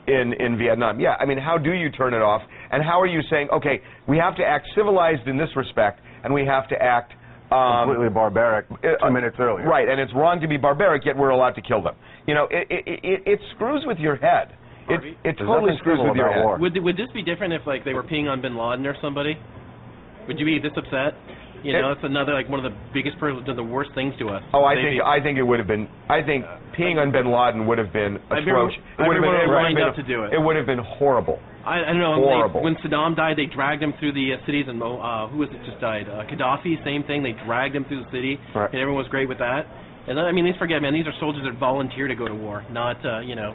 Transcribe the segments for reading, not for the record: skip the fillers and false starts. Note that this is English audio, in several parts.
in Vietnam. Yeah, I mean, how do you turn it off? And how are you saying, okay, we have to act civilized in this respect, and we have to act completely barbaric 2 minutes earlier. Right, and it's wrong to be barbaric, yet we're allowed to kill them. You know, it screws with your head. It totally screws with your head. War. Would this be different if, like, they were peeing on Bin Laden or somebody? Would you be this upset? You know, it's another, like, one of the biggest, the worst things to us. Oh, I think it would have been. I think peeing on Bin Laden would have been atrocious. It would have been horrible. I don't know. Horrible. When Saddam died, they dragged him through the cities, and who was it just died? Gaddafi, same thing. They dragged him through the city, and everyone was great with that. And I mean, let's forget, man. These are soldiers that volunteer to go to war, not you know,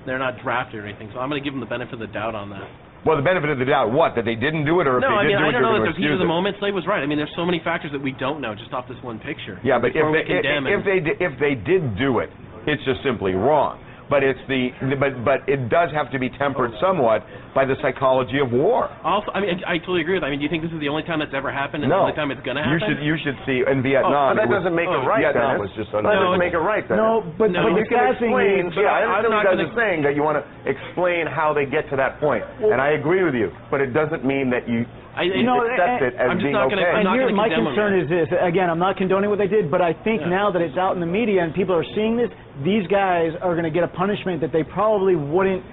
they're not drafted or anything. So I'm going to give them the benefit of the doubt on that. Well, the benefit of the doubt, what? That they didn't do it, or if they did do it, I don't know. That the heat of the moment, Slade was right. I mean, there's so many factors that we don't know just off this one picture. Yeah, but if they did do it, it's just simply wrong. But but it does have to be tempered somewhat by the psychology of war. Also, I mean, I totally agree with that. I mean, do you think this is the only time that's ever happened and the only time it's going to happen? You should see in Vietnam. But that doesn't make it right. Vietnam was just that doesn't make it right. No, but you can explain. Yeah, I understand what you guys are saying, that you want to explain how they get to that point, and I agree with you. But it doesn't mean that you accept it as being okay. And here, my concern is this. Again, I'm not condoning what they did, but I think now that it's out in the media and people are seeing this, these guys are going to get a punishment that they probably wouldn't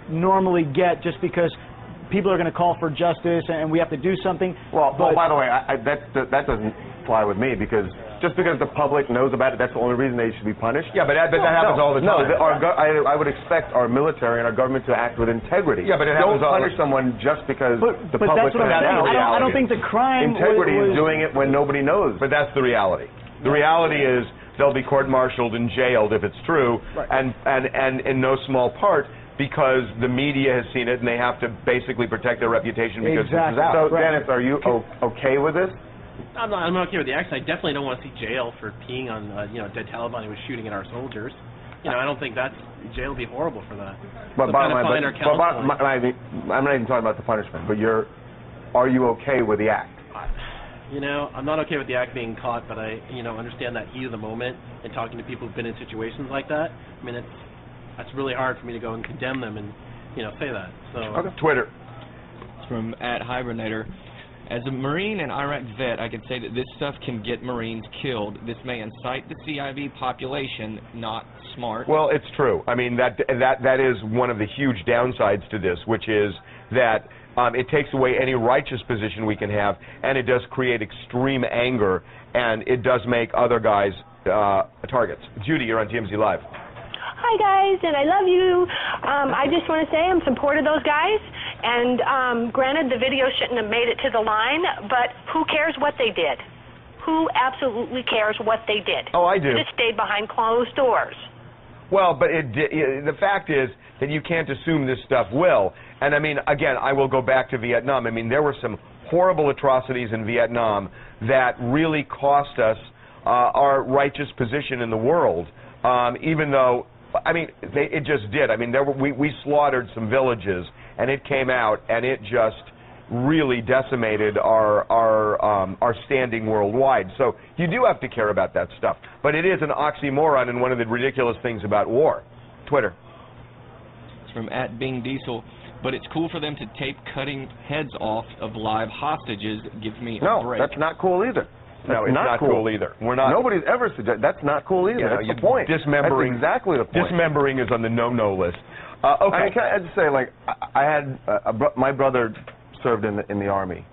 normally get just because people are going to call for justice and we have to do something. Well, by the way, that doesn't fly with me, because just because the public knows about it, that's the only reason they should be punished. Yeah, but that happens all the time. No, I would expect our military and our government to act with integrity. Yeah, but it happens don't punish someone just because the public. That's what I'm saying. I don't think the crime. Integrity is doing it when nobody knows. But that's the reality. The reality is they'll be court-martialed and jailed if it's true, and in no small part because the media has seen it and they have to basically protect their reputation because this is out. So, Dennis, are you okay with this? I'm not okay with the action. I definitely don't want to see jail for peeing on dead Taliban who was shooting at our soldiers. You know, I don't think jail would be horrible for that. But I'm not even talking about the punishment. But are you okay with the act? You know, I'm not okay with the act being caught, but I understand that heat of the moment and talking to people who've been in situations like that. I mean, that's really hard for me to go and condemn them and say that. So Twitter. It's from @Hibernator. As a Marine and Iraq vet, I can say that this stuff can get Marines killed. This may incite the CIV population, not smart. Well, it's true. I mean, that is one of the huge downsides to this, which is that it takes away any righteous position we can have, and it does create extreme anger, and it does make other guys targets. Judy, you're on TMZ Live. Hi, guys, and I love you. I just want to say I'm supportive of those guys. And granted, the video shouldn't have made it to the line, but who cares what they did? Who absolutely cares what they did? Oh, I do. They just stayed behind closed doors. Well, but the fact is that you can't assume this stuff will. And, I mean, again, I will go back to Vietnam. I mean, there were some horrible atrocities in Vietnam that really cost us our righteous position in the world, even though, I mean, it just did. I mean, we slaughtered some villages, and it came out, and it just really decimated our standing worldwide. So you do have to care about that stuff. But it is an oxymoron and one of the ridiculous things about war. Twitter. It's from @BingDiesel. But it's cool for them to tape cutting heads off of live hostages. Gives me a break. No, that's not cool either. No, it's not cool either. We're not. Nobody's ever suggested that's not cool either. That's the point. Dismembering. That's exactly the point. Dismembering is on the no-no list. Okay. I mean, can I just say, like, I had my brother served in the Army,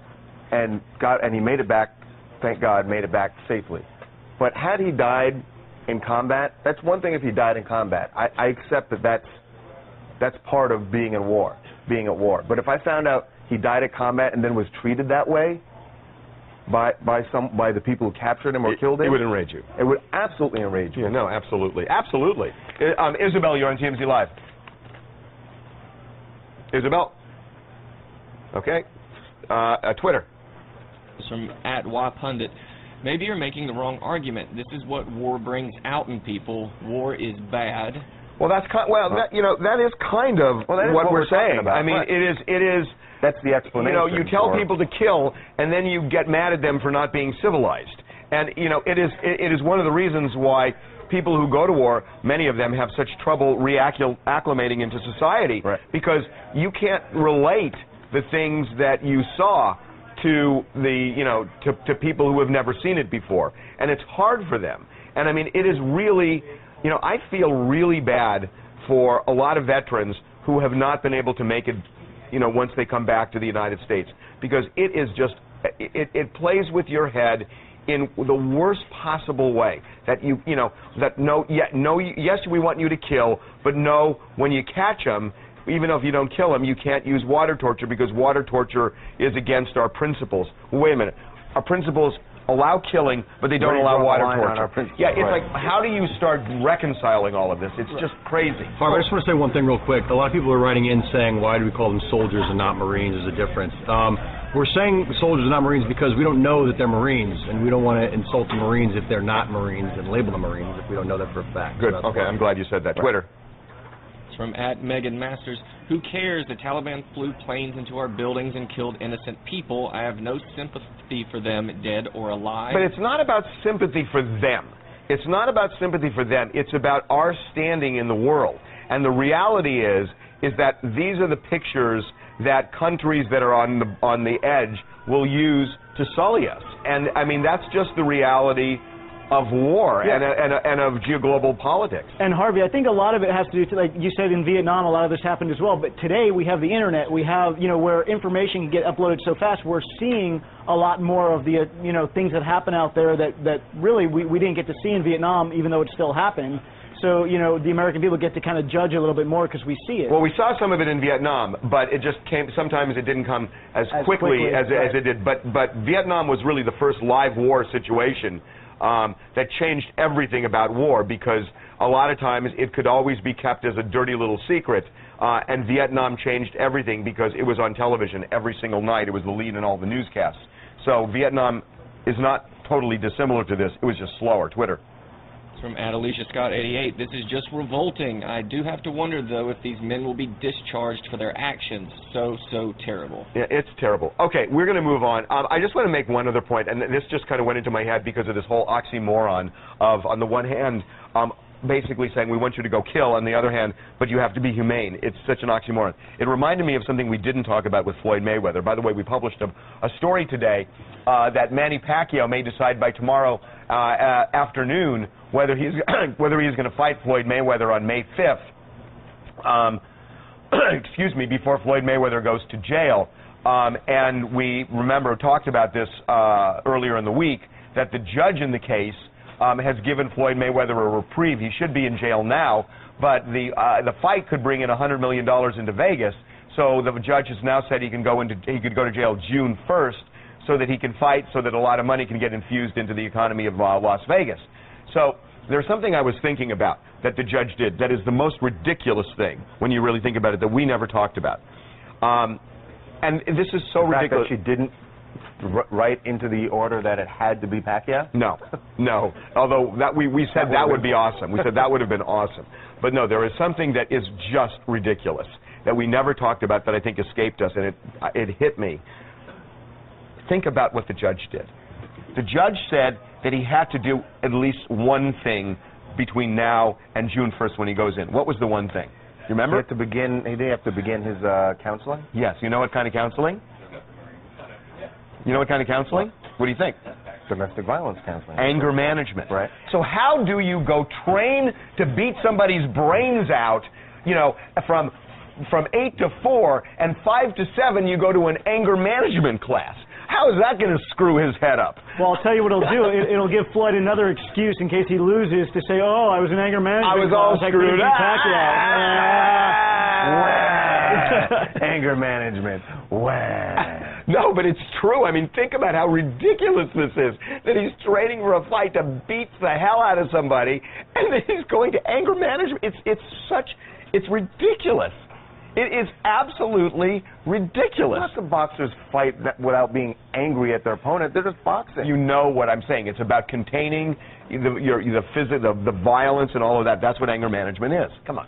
and he made it back. Thank God, made it back safely. But had he died in combat, that's one thing. If he died in combat, I accept that's part of being at war. But if I found out he died at combat and then was treated that way by the people who captured him or killed him, it would enrage you. It would absolutely enrage you. Yeah, no, absolutely, absolutely. Isabel, you're on TMZ Live. Isabel. Okay. Twitter. It's from @WaPundit. Maybe you're making the wrong argument. This is what war brings out in people. War is bad. Well, that is kind of what we're saying. About. I mean, it is. That's the explanation. You tell people to kill, and then you get mad at them for not being civilized. And it is one of the reasons why people who go to war, many of them have such trouble reacclimating into society because you can't relate the things that you saw to to people who have never seen it before, and it's hard for them. And I mean, it is really, I feel really bad for a lot of veterans who have not been able to make it, once they come back to the United States, because it is just, it plays with your head in the worst possible way. That yes, we want you to kill, but no, when you catch them, even if you don't kill them, you can't use water torture because water torture is against our principles. Wait a minute, our principles allow killing, but they don't allow water torture. Yeah, it's like, how do you start reconciling all of this? It's just crazy. Harv, I just want to say one thing real quick. A lot of people are writing in saying, why do we call them soldiers and not Marines? There's a difference. We're saying soldiers and not Marines because we don't know that they're Marines, and we don't want to insult the Marines if they're not Marines and label them Marines if we don't know that for a fact. Good. Okay, I'm glad you said that. Twitter. It's from @MeganMasters. Who cares? The Taliban flew planes into our buildings and killed innocent people. I have no sympathy for them, dead or alive. But it's not about sympathy for them. It's not about sympathy for them. It's about our standing in the world. And the reality is that these are the pictures that countries that are on the edge will use to sully us. And I mean, that's just the reality of war and of geoglobal politics. And Harvey, I think a lot of it has to do, like you said, in Vietnam, a lot of this happened as well. But today we have the internet. We have, where information can get uploaded so fast. We're seeing a lot more of the, things that happen out there that really we didn't get to see in Vietnam, even though it still happened. So, the American people get to kind of judge a little bit more because we see it. Well, we saw some of it in Vietnam, but it just came, sometimes it didn't come as quickly as it did. But Vietnam was really the first live war situation that changed everything about war, because a lot of times it could always be kept as a dirty little secret, and Vietnam changed everything because it was on television every single night. It was the lead in all the newscasts. So Vietnam is not totally dissimilar to this. It was just slower. Twitter. It's from @AliciaScott88. This is just revolting. I do have to wonder, though, if these men will be discharged for their actions. So terrible. Yeah, it's terrible. Okay, we're going to move on. I just want to make one other point, and this just kind of went into my head because of this whole oxymoron of, on the one hand, basically saying we want you to go kill, on the other hand, but you have to be humane. It's such an oxymoron. It reminded me of something we didn't talk about with Floyd Mayweather. By the way, we published a story today that Manny Pacquiao may decide by tomorrow afternoon whether he's going to fight Floyd Mayweather on May 5th. Excuse me, before Floyd Mayweather goes to jail. And we talked about this earlier in the week, that the judge in the case has given Floyd Mayweather a reprieve. He should be in jail now, but the fight could bring in $100 million into Vegas. So the judge has now said he could go to jail June 1st, so that he can fight, so that a lot of money can get infused into the economy of Las Vegas. So there's something I was thinking about that the judge did that is the most ridiculous thing when you really think about it, that we never talked about. And this is so ridiculous. That she didn't write into the order that it had to be Pacquiao? No, no. Although we said that would be awesome. We said that would have been awesome. But no, there is something that is just ridiculous that we never talked about that I think escaped us, and it hit me. Think about what the judge did. The judge said that he had to do at least one thing between now and June 1st when he goes in. What was the one thing? You remember? He did have to begin his counseling? Yes. You know what kind of counseling? You know what kind of counseling? What do you think? Domestic violence counseling. Anger management. Right. So how do you go train to beat somebody's brains out, from 8 to 4, and 5 to 7 you go to an anger management class? How is that going to screw his head up? Well, I'll tell you what it'll do. It'll give Floyd another excuse in case he loses to say, oh, I was in anger management. I was all screwed up. Anger management. No, but it's true. I mean, think about how ridiculous this is, that he's training for a fight to beat the hell out of somebody, and then he's going to anger management. It's ridiculous. It is absolutely ridiculous. Not the boxers fight without being angry at their opponent. They're just boxing. You know what I'm saying. It's about containing the violence and all of that. That's what anger management is. Come on.